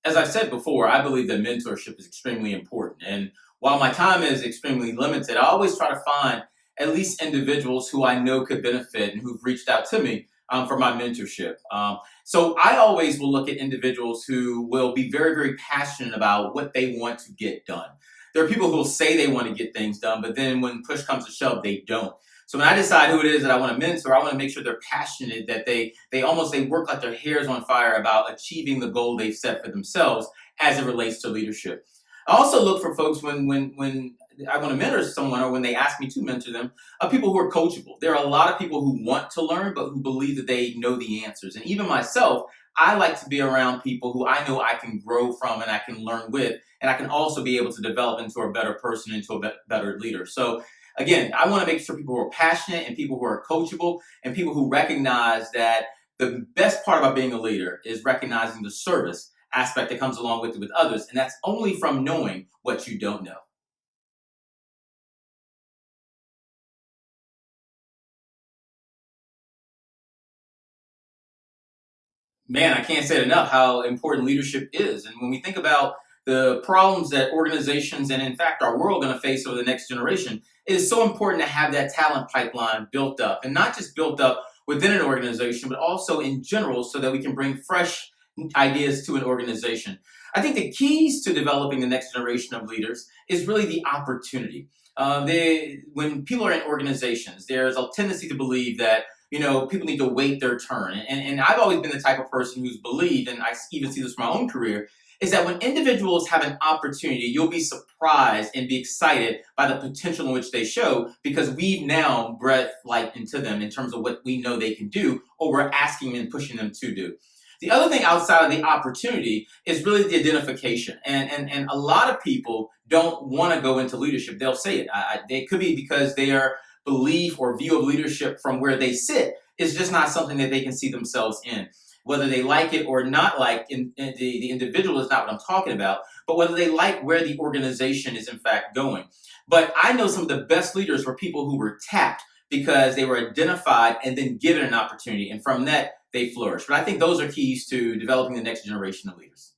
as I've said before, I believe that mentorship is extremely important. And while my time is extremely limited, I always try to find at least individuals who I know could benefit and who've reached out to me for my mentorship. So I always will look at individuals who will be very, very passionate about what they want to get done. There are people who will say they want to get things done, but then when push comes to shove, they don't. So when I decide who it is that I want to mentor, I want to make sure they're passionate, that they work like their hair's on fire about achieving the goal they've set for themselves as it relates to leadership. I also look for folks when I want to mentor someone or when they ask me to mentor them, people who are coachable. There are a lot of people who want to learn but who believe that they know the answers. And even myself, I like to be around people who I know I can grow from and I can learn with, and I can also be able to develop into a better person, into a better leader. So again, I want to make sure people who are passionate and people who are coachable and people who recognize that the best part about being a leader is recognizing the service aspect that comes along with it with others. And that's only from knowing what you don't know. Man, I can't say it enough how important leadership is. And when we think about the problems that organizations and, in fact, our world are going to face over the next generation, it is so important to have that talent pipeline built up, and not just built up within an organization, but also in general, so that we can bring fresh ideas to an organization. I think the keys to developing the next generation of leaders is really the opportunity. When people are in organizations, there's a tendency to believe that people need to wait their turn. And I've always been the type of person who's believed, and I even see this from my own career, is that when individuals have an opportunity, you'll be surprised and be excited by the potential in which they show, because we've now bred light into them in terms of what we know they can do, or we're asking and pushing them to do. The other thing outside of the opportunity is really the identification. And a lot of people don't want to go into leadership. They'll say it. It could be because their belief or view of leadership from where they sit is just not something that they can see themselves in. Whether they like it or not like, the individual is not what I'm talking about, but whether they like where the organization is in fact going. But I know some of the best leaders were people who were tapped because they were identified and then given an opportunity. And from that, they flourish. But I think those are keys to developing the next generation of leaders.